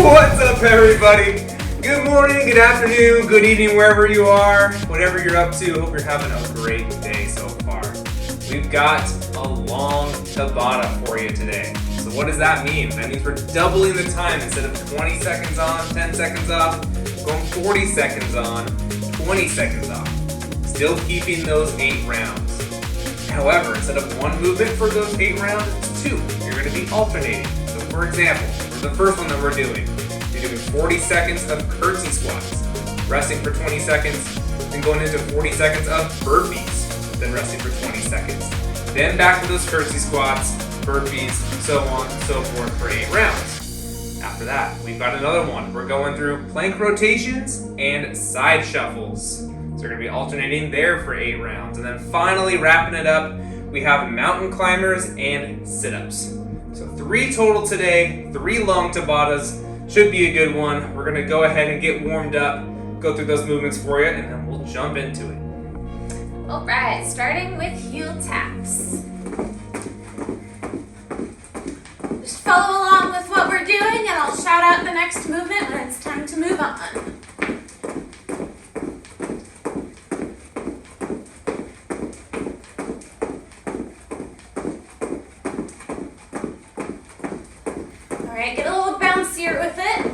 What's up, everybody? Good morning, good afternoon, good evening, wherever you are, whatever you're up to. Hope you're having a great day so far. We've got a long Tabata for you today. So what does that mean? That means we're doubling the time. Instead of 20 seconds on, 10 seconds off, going 40 seconds on, 20 seconds off. Still keeping those 8 rounds. However, instead of one movement for those 8 rounds, it's 2. You're going to be alternating. So for example, for the first one that we're doing, you're doing 40 seconds of curtsy squats, resting for 20 seconds, then going into 40 seconds of burpees, then resting for 20 seconds. Then back to those curtsy squats, burpees, so on and so forth for 8 rounds. After that, we've got another one. We're going through plank rotations and side shuffles. So we're going to be alternating there for 8 rounds. And then finally wrapping it up, we have mountain climbers and sit-ups. So 3 total today, 3 long Tabatas. Should be a good one. We're going to go ahead and get warmed up, go through those movements for you, and then we'll jump into it. All right, starting with heel taps. Just follow along with what we're doing, and I'll shout out the next movement when it's time to move on. All right, get a little bouncier with it.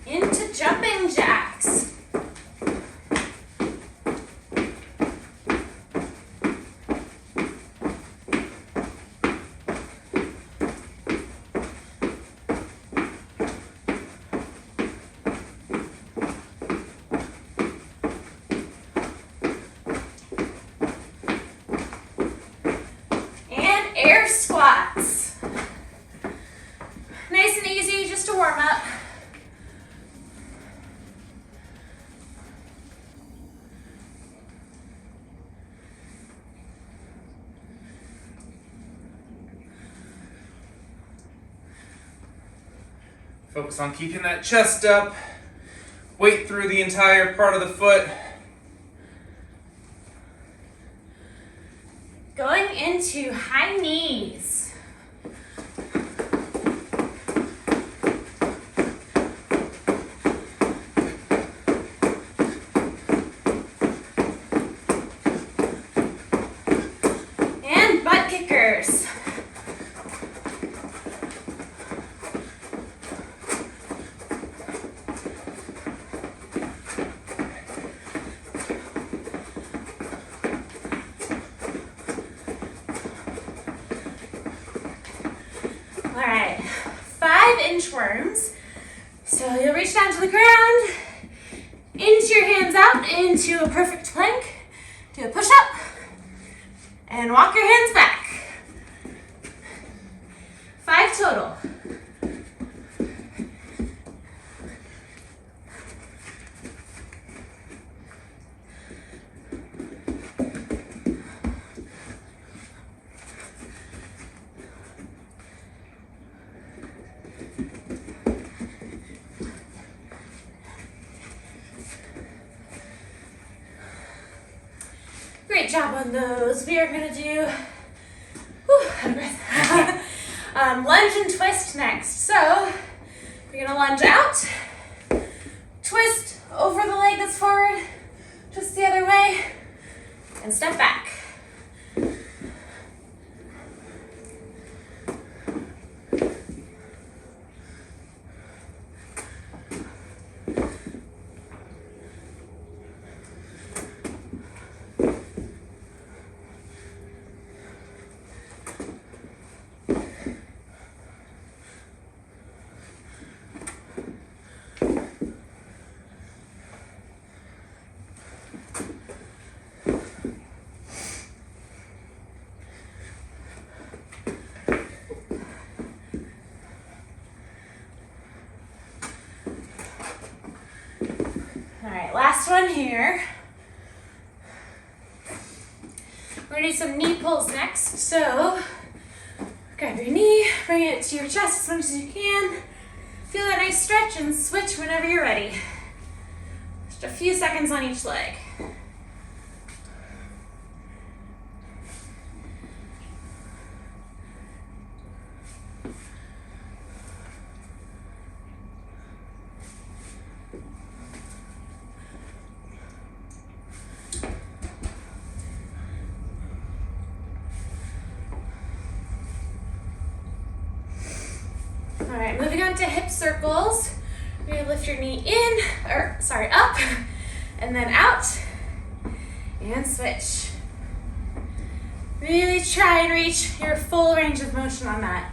Into jumping jacks. And air squats. Nice and easy, just a warm up. Focus on keeping that chest up. Weight through the entire part of the foot. Going into high knees. And butt kickers. All right, 5 inchworms. So you'll reach down to the ground, into your hands out, into a perfect plank, do a push-up, and walk your hands back. 5 total. Great job on those. We are going to do out of breath. Lunge and twist next. So we're going to lunge out, twist over the leg that's forward, twist the other way, and step back. All right, last one here. We're gonna do some knee pulls next. So grab your knee, bring it to your chest as much as you can. Feel that nice stretch and switch whenever you're ready. Just a few seconds on each leg. All right, moving on to hip circles. You're gonna lift your knee up, and then out, and switch. Really try and reach your full range of motion on that.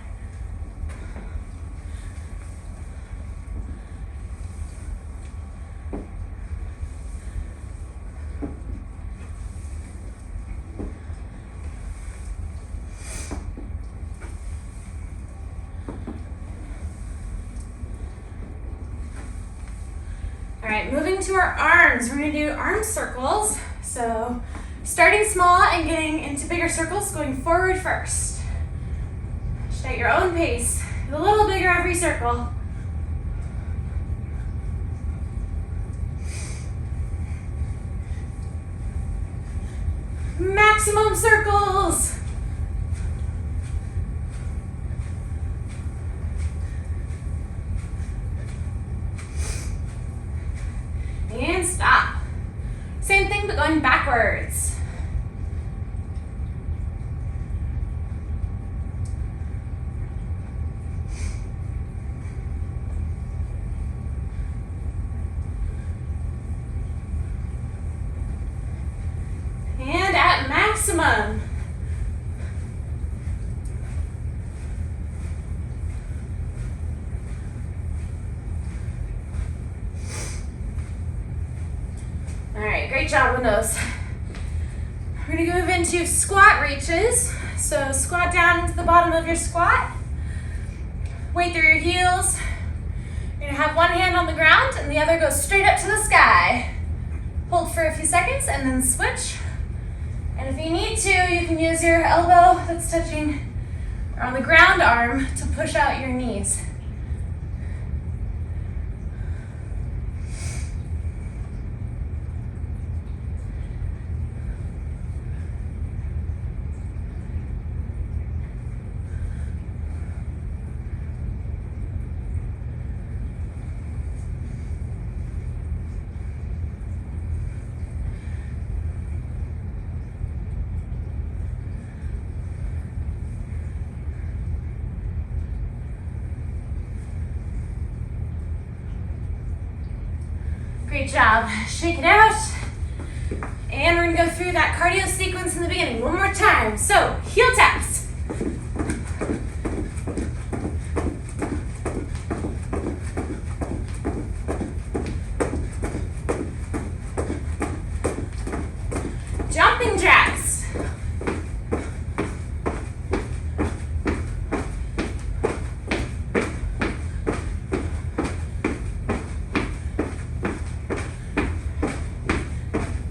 All right, moving to our arms. We're gonna do arm circles. So starting small and getting into bigger circles, going forward first. Just at your own pace. A little bigger every circle. Maximum circles. And stop. Same thing, but going backwards. And at maximum. All right, great job on those. We're gonna move into squat reaches. So squat down into the bottom of your squat. Weight through your heels. You're gonna have one hand on the ground and the other goes straight up to the sky. Hold for a few seconds and then switch. And if you need to, you can use your elbow that's touching or on the ground arm to push out your knees. Great job. Shake it out. And we're gonna go through that cardio sequence in the beginning one more time. So, heel taps. Jumping jacks.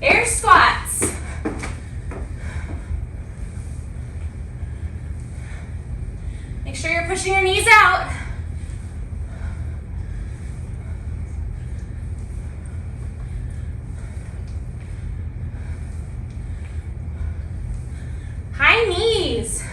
Air squats. Make sure you're pushing your knees out. High knees.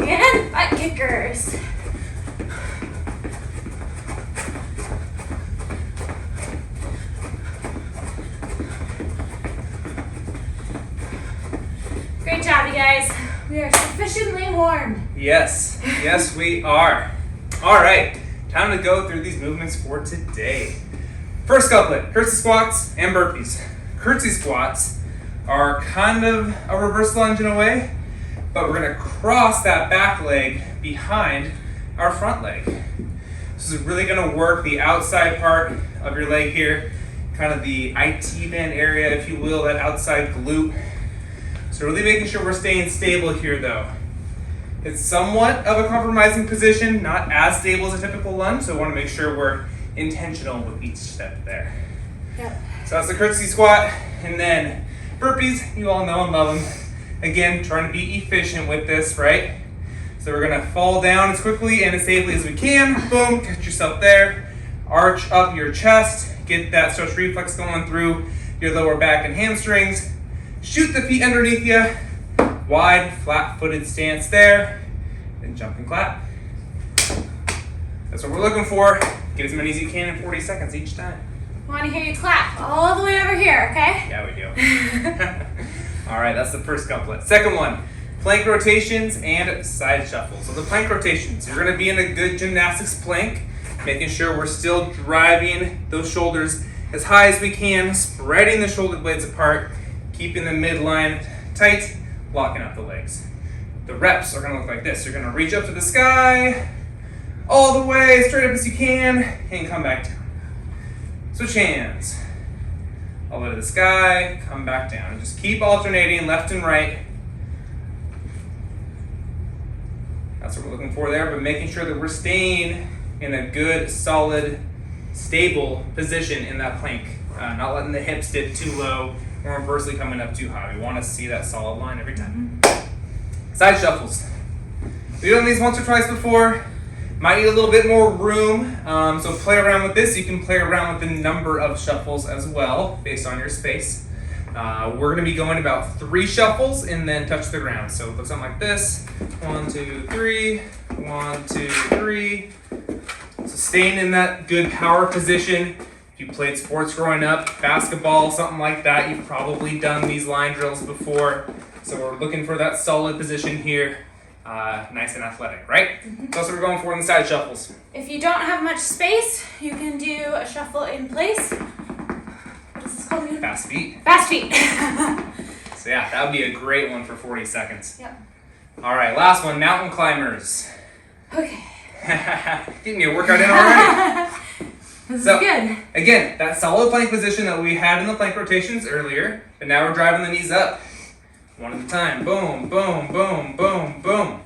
And butt kickers. Great job, you guys. We are sufficiently warm. Yes, yes we are. All right, time to go through these movements for today. First couplet, curtsy squats and burpees. Curtsy squats are kind of a reverse lunge in a way, but we're gonna cross that back leg behind our front leg. This is really gonna work the outside part of your leg here, kind of the IT band area, if you will, that outside glute. So really making sure we're staying stable here though. It's somewhat of a compromising position, not as stable as a typical lunge, so I wanna make sure we're intentional with each step there. Yep. So that's the curtsy squat, and then burpees, you all know and love them. Again, trying to be efficient with this, right? So we're gonna fall down as quickly and as safely as we can. Boom, catch yourself there. Arch up your chest, get that stretch reflex going through your lower back and hamstrings. Shoot the feet underneath you. Wide, flat-footed stance there. Then jump and clap. That's what we're looking for. Get as many as you can in 40 seconds each time. I want to hear you clap all the way over here, okay? Yeah, we do. All right, that's the first couplet. Second one, plank rotations and side shuffles. So the plank rotations, you're gonna be in a good gymnastics plank, making sure we're still driving those shoulders as high as we can, spreading the shoulder blades apart, keeping the midline tight, locking up the legs. The reps are gonna look like this. You're gonna reach up to the sky, all the way straight up as you can, and come back down. Switch hands. All the way to the sky, come back down. Just keep alternating left and right. That's what we're looking for there, but making sure that we're staying in a good, solid, stable position in that plank. Not letting the hips dip too low or inversely coming up too high. We want to see that solid line every time. Side shuffles. We've done these once or twice before. Might need a little bit more room, so play around with this. You can play around with the number of shuffles as well, based on your space. We're going to be going about 3 shuffles and then touch the ground. So it looks something like this. 1, 2, 3. 1, 2, 3. So staying in that good power position. If you played sports growing up, basketball, something like that, you've probably done these line drills before. So we're looking for that solid position here. Nice and athletic, right? That's what we're going for in the side shuffles. If you don't have much space, you can do a shuffle in place. What is this called again? Fast feet. Fast feet. So yeah, that would be a great one for 40 seconds. Yep. All right, last one, mountain climbers. Okay. Getting your workout in already. This is good. Again, that solid plank position that we had in the plank rotations earlier, but now we're driving the knees up. One at a time. Boom, boom, boom, boom, boom.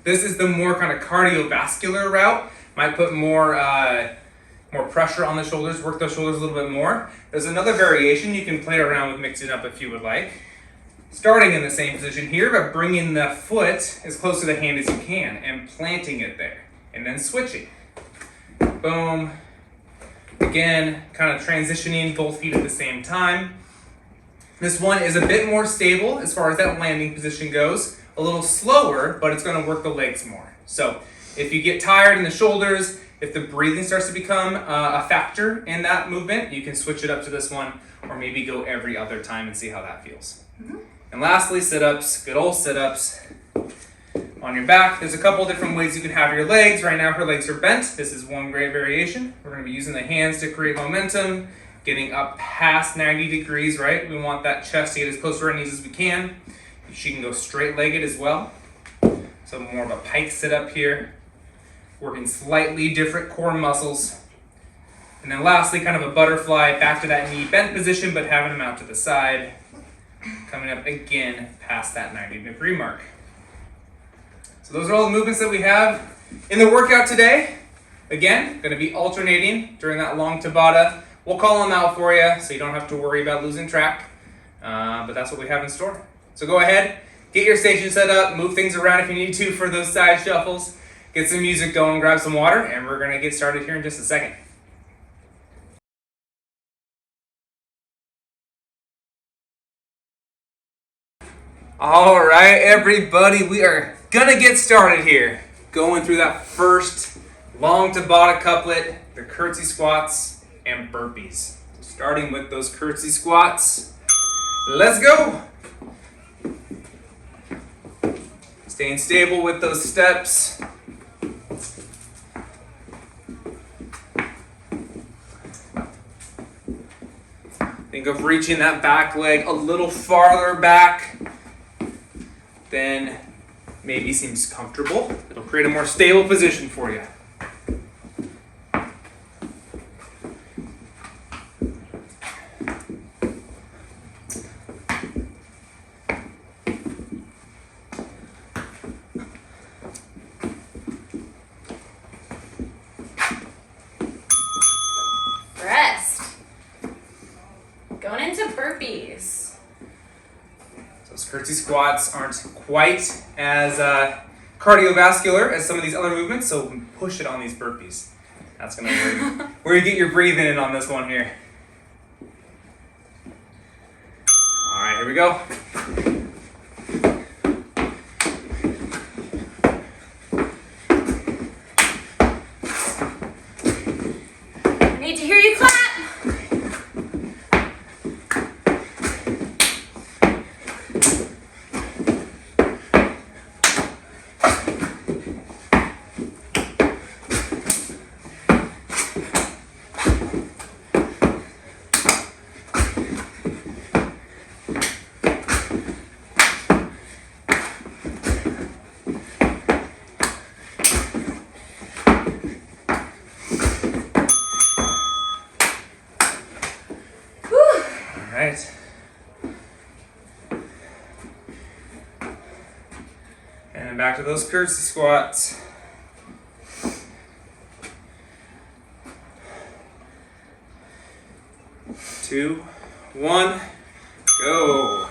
This is the more kind of cardiovascular route. Might put more pressure on the shoulders, work those shoulders a little bit more. There's another variation you can play around with, mix it up if you would like. Starting in the same position here, but bringing the foot as close to the hand as you can and planting it there. And then switching. Boom. Again, kind of transitioning both feet at the same time. This one is a bit more stable as far as that landing position goes. A little slower, but it's going to work the legs more. So if you get tired in the shoulders, if the breathing starts to become a factor in that movement, you can switch it up to this one or maybe go every other time and see how that feels. Mm-hmm. And lastly, sit-ups, good old sit-ups. On your back, there's a couple different ways you can have your legs. Right now her legs are bent. This is one great variation. We're going to be using the hands to create momentum. Getting up past 90 degrees, right? We want that chest to get as close to our knees as we can. She can go straight-legged as well. So more of a pike sit-up here. Working slightly different core muscles. And then lastly, kind of a butterfly back to that knee bent position, but having them out to the side. Coming up again past that 90-degree mark. So those are all the movements that we have in the workout today. Again, going to be alternating during that long Tabata. We'll call them out for you so you don't have to worry about losing track. But that's what we have in store. So go ahead, get your station set up, move things around if you need to for those side shuffles. Get some music going, grab some water, and we're going to get started here in just a second. All right, everybody, we are going to get started here. Going through that first long Tabata couplet, the curtsy squats, and burpees. Starting with those curtsy squats. Let's go. Staying stable with those steps. Think of reaching that back leg a little farther back than maybe seems comfortable. It'll create a more stable position for you. Rest. Going into burpees. Those curtsy squats aren't quite as cardiovascular as some of these other movements, so push it on these burpees. That's going to where you get your breathing in on this one here. All right, here we go. I need to hear you clap. And then back to those curtsy squats. 2, 1, go.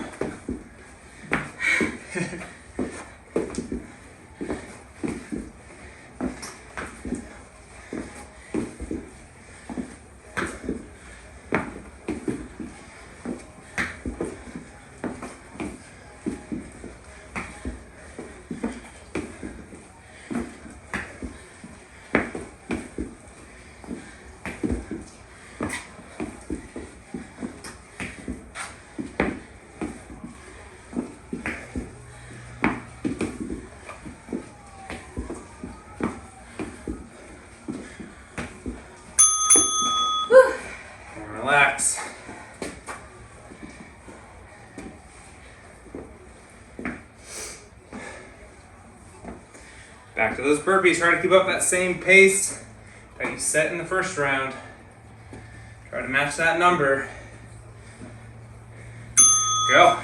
Relax. Back to those burpees. Try to keep up that same pace that you set in the first round. Try to match that number. Go.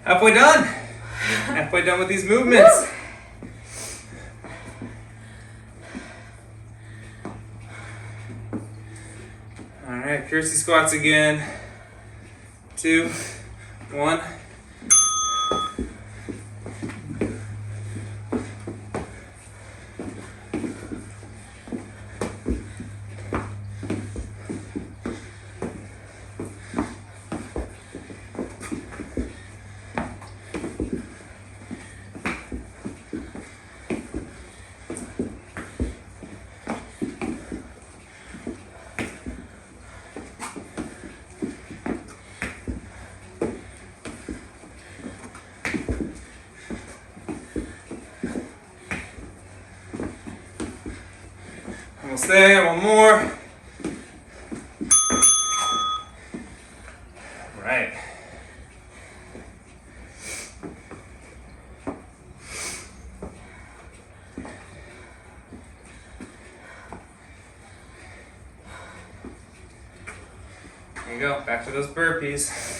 Halfway done. Halfway done with these movements. All right, curtsy squats again. 2, 1. Almost there, one more. Right. There you go, back to those burpees.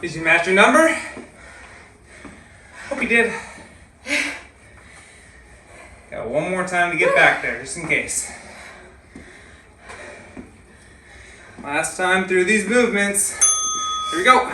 Did you match your number? Hope you did. Got one more time to get back there, just in case. Last time through these movements. Here we go.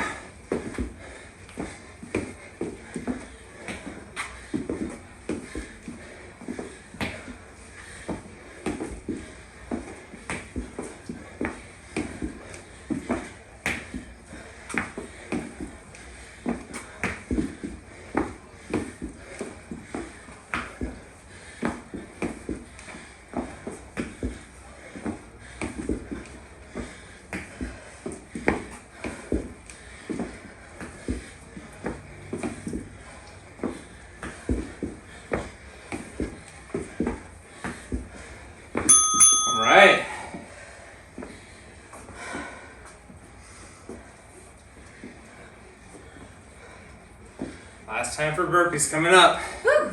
Last time for burpees coming up. Woo.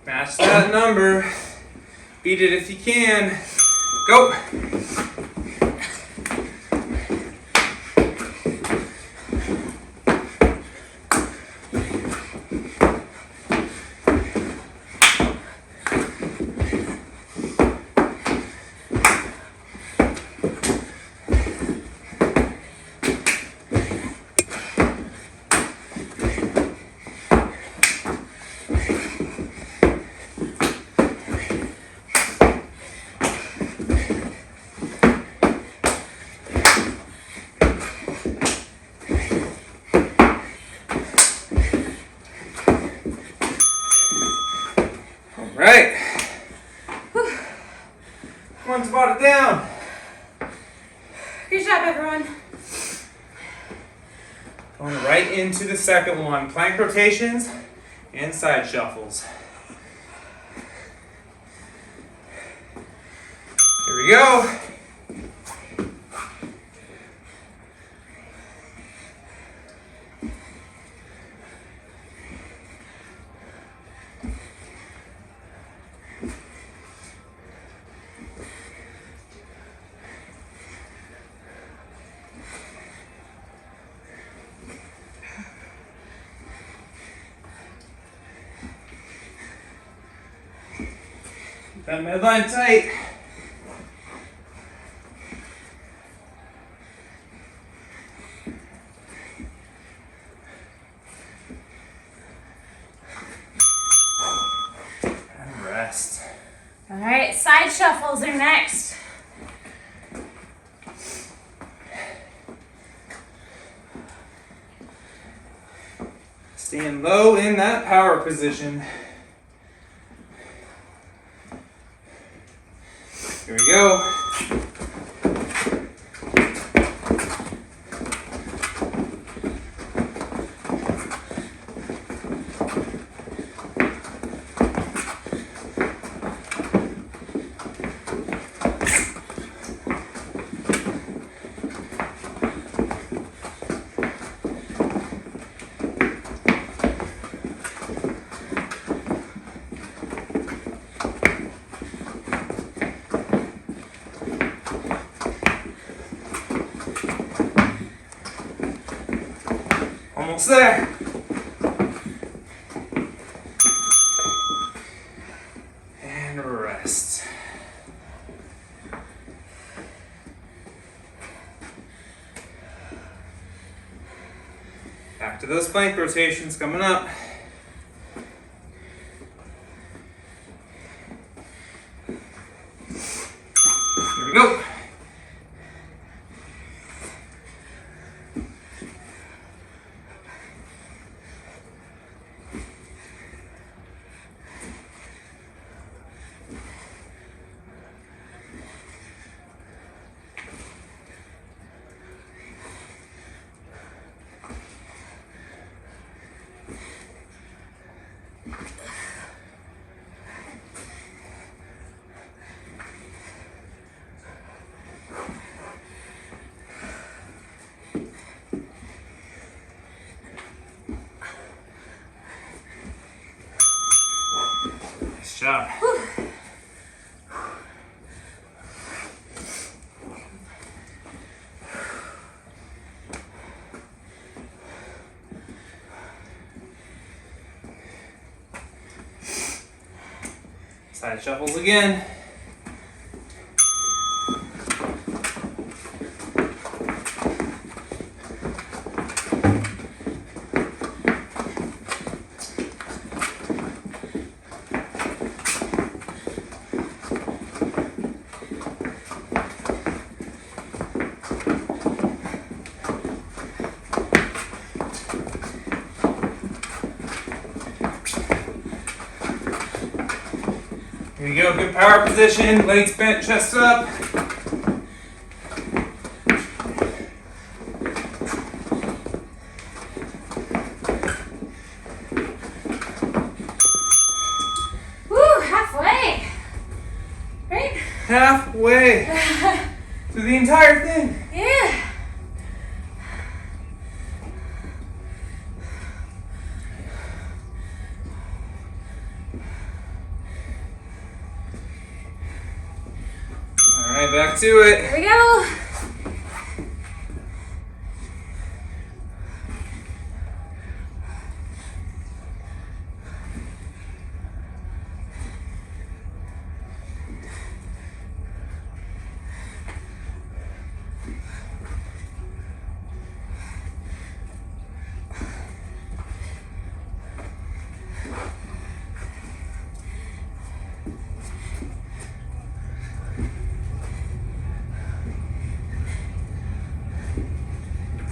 Match that number. Beat it if you can. Go. Right. One's brought it down. Good job, everyone. Going right into the second one. Plank rotations and side shuffles. Here we go. That midline tight. And rest. All right, side shuffles are next. Stand low in that power position. Here we go. Almost there. And rest. Back to those plank rotations coming up. Here we go. Nice job. Side shuffles again. Here we go, good power position, legs bent, chest up. Woo, halfway. Right? Halfway through the entire thing. Yeah. right, back to it. Here we go.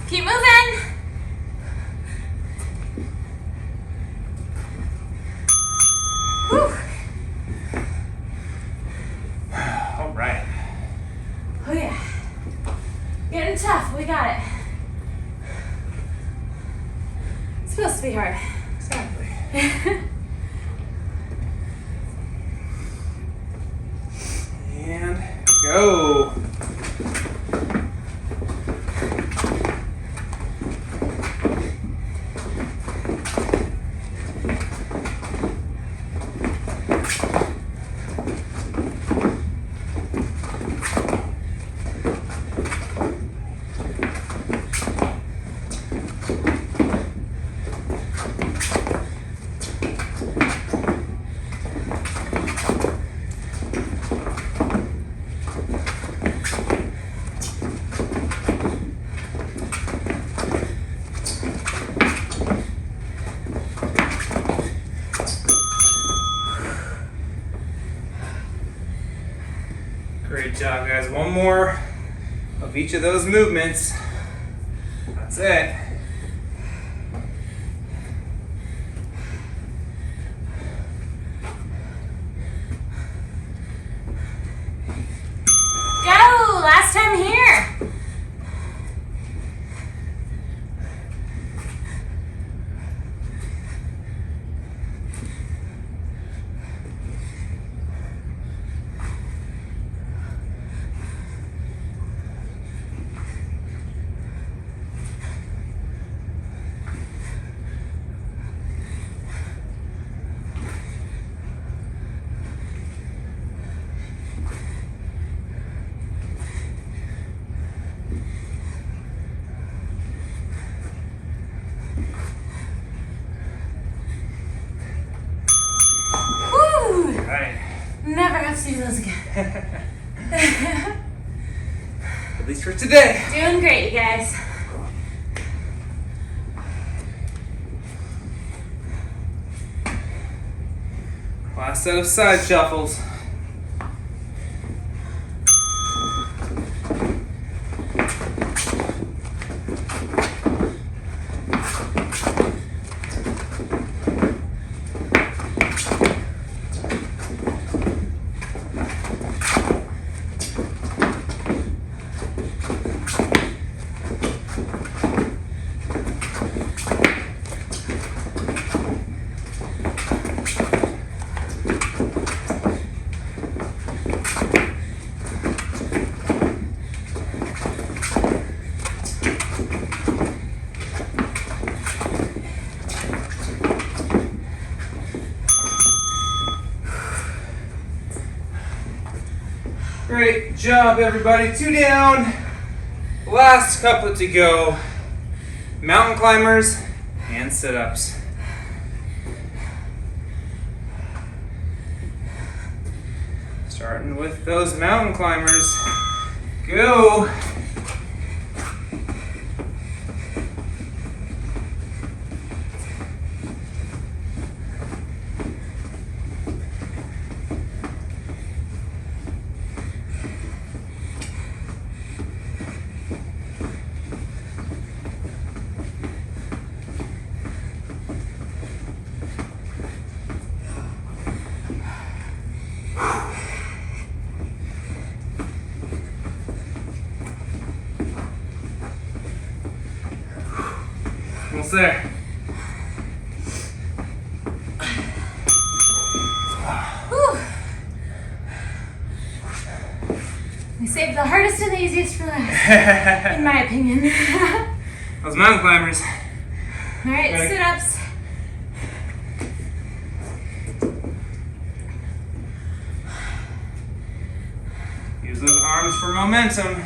Keep moving. Whew. All right. Oh yeah. Getting tough. We got it. It's supposed to be hard. Exactly. And go. Great job, guys. One more of each of those movements. That's it. Go. Last time here. Woo. Right. Never have to do those again. At least for today. Doing great, you guys. Last set of side shuffles. Great job, everybody. 2 down. Last couple to go. Mountain climbers and sit-ups. Starting with those mountain climbers. Go. Almost there. Whew. We saved the hardest and the easiest for last, in my opinion. Those mountain climbers. All right, Ready? sit-ups. Use those arms for momentum.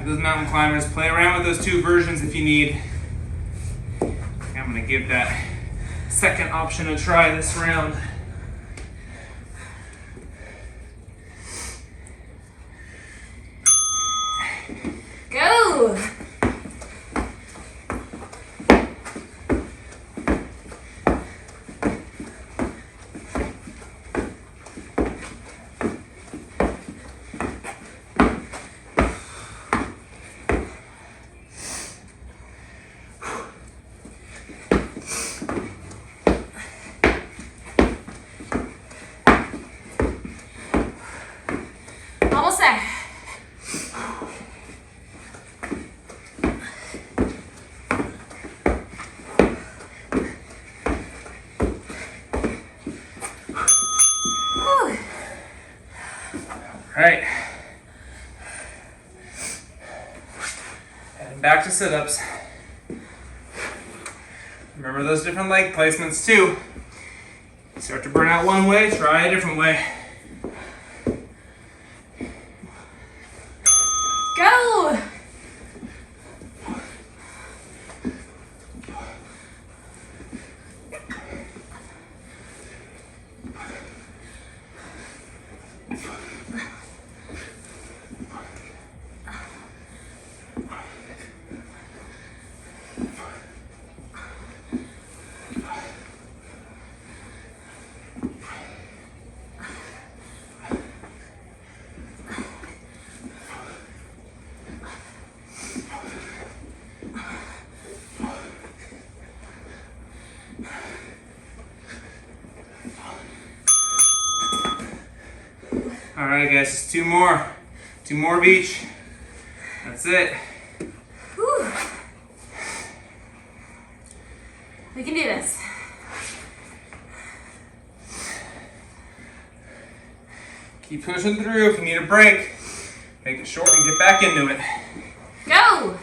Those mountain climbers, play around with those two versions if you need. I'm going to give that second option a try this round. Go! Almost there. Whew. All right. Heading back to sit-ups. Remember those different leg placements too. Start to burn out one way, try a different way. Go! All right, guys, just two more of each. That's it. Whew. We can do this. Keep pushing through. If you need a break, make it short and get back into it. Go!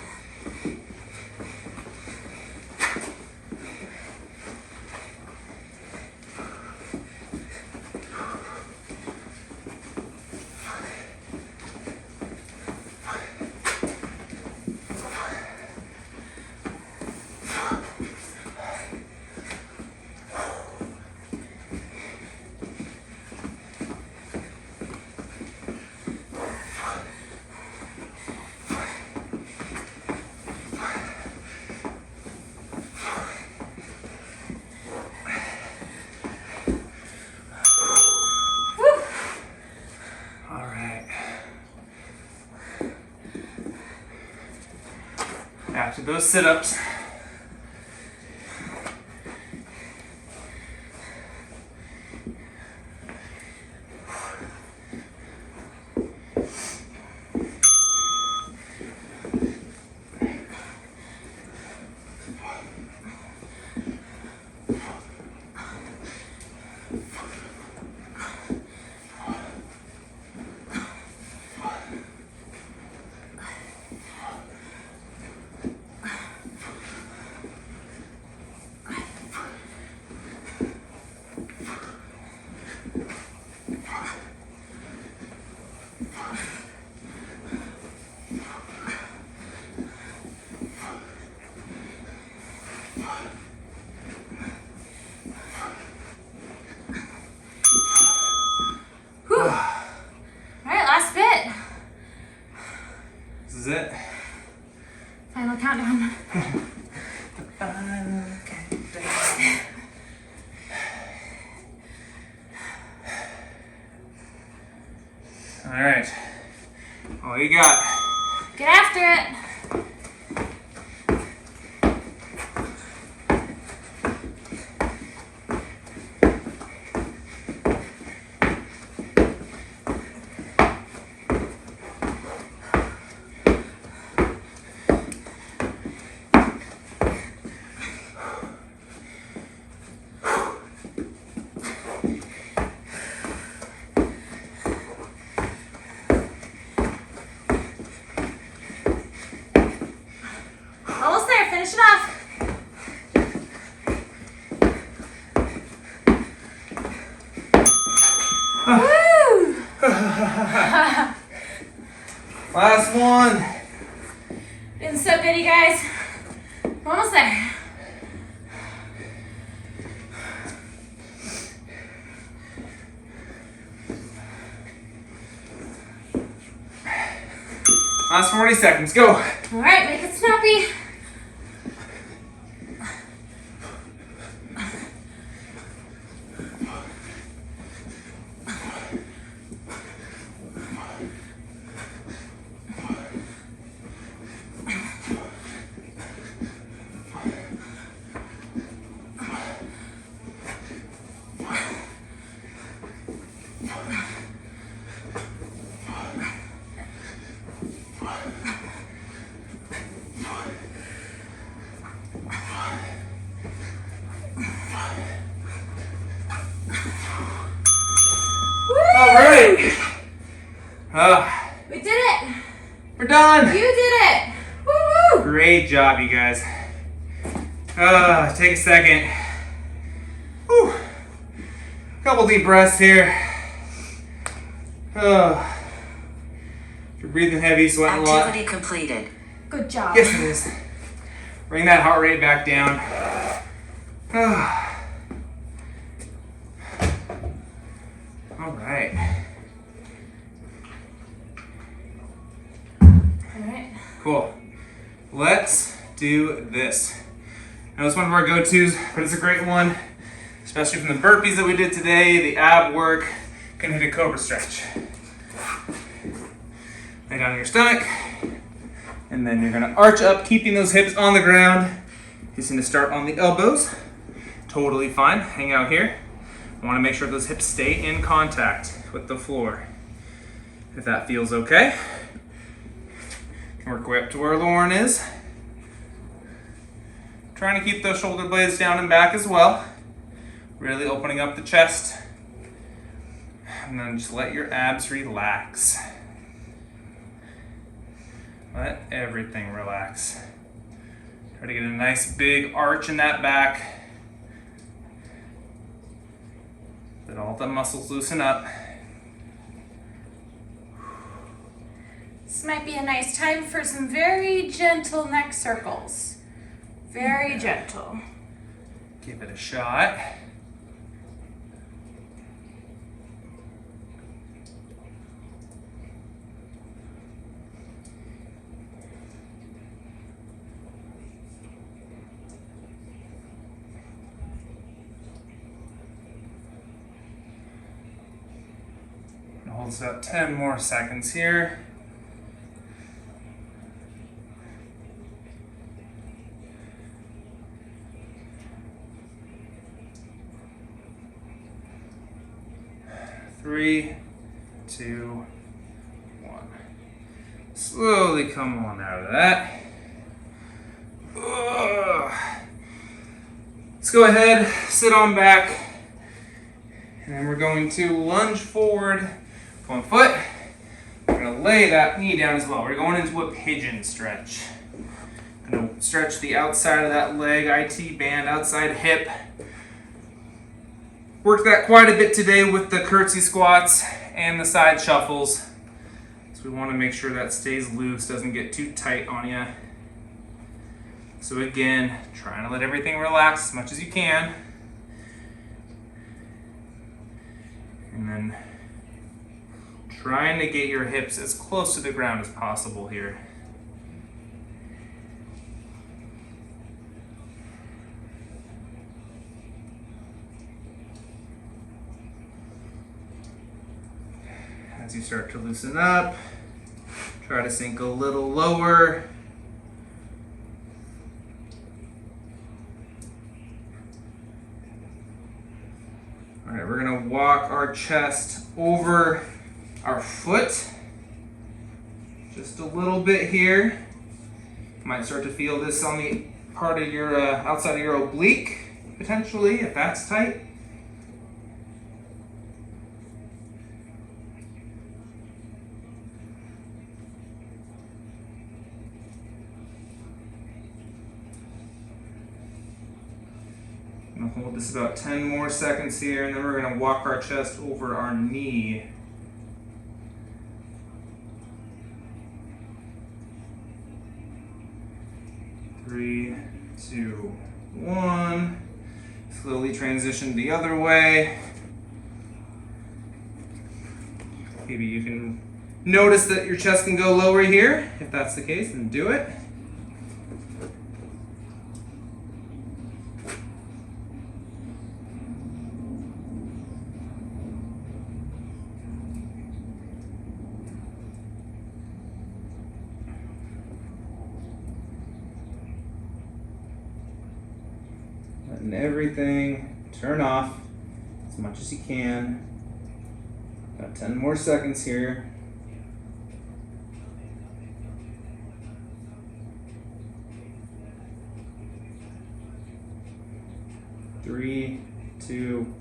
After those sit-ups, What you got? Get after it. Almost there, finish it off. Woo! Last one. Doing so good, you guys. We're almost there. Last 40 seconds, go. All right, make it snappy. All right. We did it. We're done. You did it. Woo-woo. Great job, you guys. Take a second. Whew. Couple deep breaths here. If you're breathing heavy, sweating a lot. Activity completed. Good job. Yes, it is. Bring that heart rate back down. All right. All right. Cool. Let's do this. Now, it's one of our go-tos, but it's a great one, especially from the burpees that we did today, the ab work. Can hit a cobra stretch. Lay down on your stomach, and then you're gonna arch up, keeping those hips on the ground. You just need to start on the elbows. Totally fine. Hang out here. I want to make sure those hips stay in contact with the floor. If that feels okay. Work way up to where Lauren is. Trying to keep those shoulder blades down and back as well. Really opening up the chest. And then just let your abs relax. Let everything relax. Try to get a nice big arch in that back. Let all the muscles loosen up. This might be a nice time for some very gentle neck circles. Very gentle. Give it a shot. Hold this about 10 more seconds here. Three, two, one. Slowly come on out of that. Ugh. Let's go ahead, sit on back, and then we're going to lunge forward. One foot. We're going to lay that knee down as well. We're going into a pigeon stretch. Going to stretch the outside of that leg, IT band, outside hip. Worked that quite a bit today with the curtsy squats and the side shuffles. So we want to make sure that stays loose, doesn't get too tight on you. So again, trying to let everything relax as much as you can. And then trying to get your hips as close to the ground as possible here. As you start to loosen up, Try to sink a little lower. All right, we're gonna walk our chest over our foot. Just a little bit here. Might start to feel this on the part of your outside of your oblique, potentially, if that's tight. I'm gonna hold this about 10 more seconds here, and then we're gonna walk our chest over our knee. Three, two, one. Slowly transition the other way. Maybe you can notice that your chest can go lower here. If that's the case, then do it. Letting everything turn off as much as you can. Got 10 more seconds here. Three, two,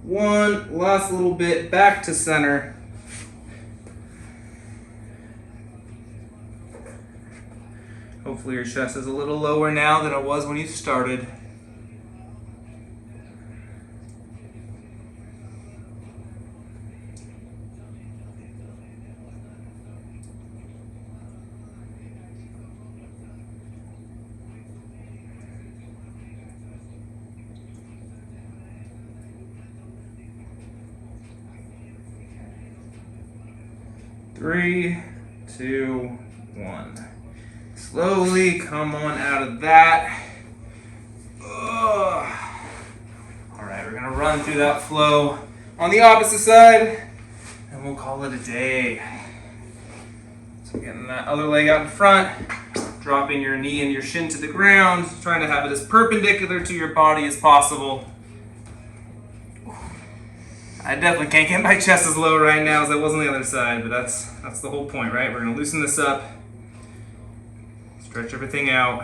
one. Last little bit, back to center. Hopefully your chest is a little lower now than it was when you started. Three, two, one. Slowly come on out of that. Ugh. All right, we're gonna run through that flow on the opposite side, and we'll call it a day. So getting that other leg out in front, dropping your knee and your shin to the ground, trying to have it as perpendicular to your body as possible. I definitely can't get my chest as low right now as I was on the other side, but that's the whole point, right? We're gonna loosen this up, stretch everything out.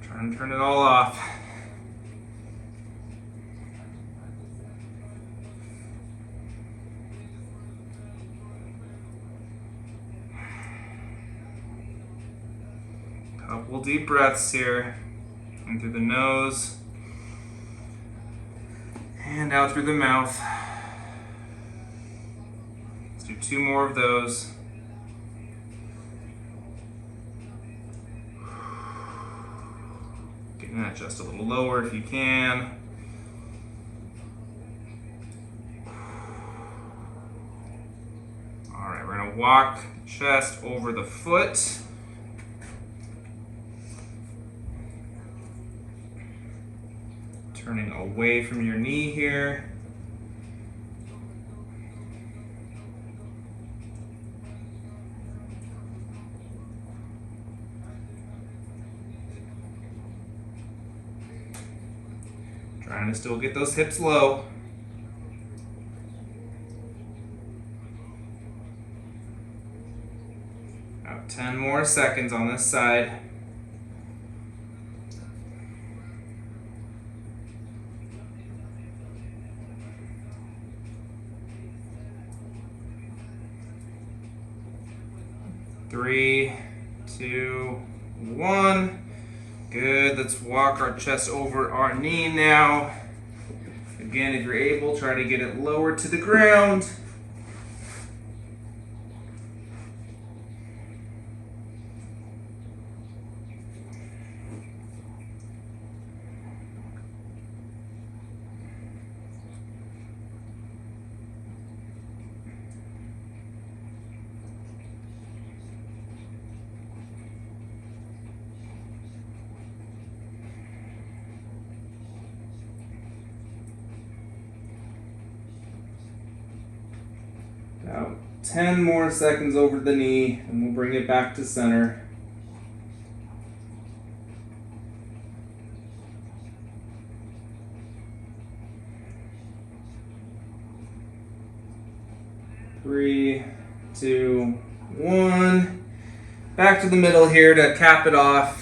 Try and turn it all off. Couple deep breaths here. In through the nose and out through the mouth. Let's do 2 more of those. Getting that just a little lower if you can. All right, we're gonna walk the chest over the foot. Turning away from your knee here. Trying to still get those hips low. About 10 more seconds on this side. Three, two, one. Good. Let's walk our chest over our knee now. Again, if you're able, try to get it lower to the ground. 10 more seconds over the knee, and we'll bring it back to center. Three, two, one. Back to the middle here to cap it off.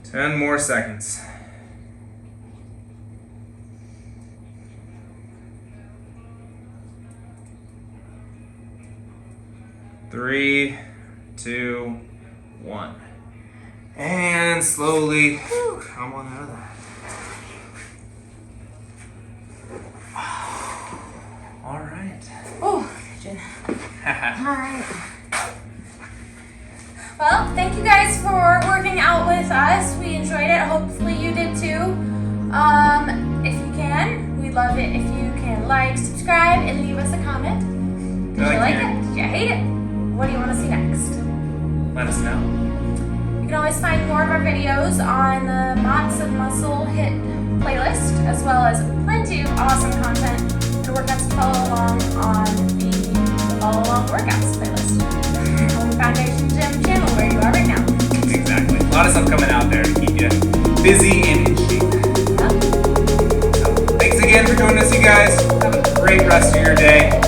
Ten more seconds. Three, two, one. And slowly come on out of that. All right. Oh, Jen. All right. Well, thank you guys for working out with us. We enjoyed it. Hopefully you did too. If you can, we'd love it if you can like, subscribe, and leave us a comment. Did you like it? Did you hate it? What do you want to see next? Let us know. You can always find more of our videos on the Mots of Muscle HIIT playlist, as well as plenty of awesome content and workouts to follow along on the Follow Along Workouts playlist on the Foundation Gym channel where you are right now. Exactly. A lot of stuff coming out there to keep you busy and in shape. Yep. So, thanks again for joining us, you guys. Have a great rest of your day.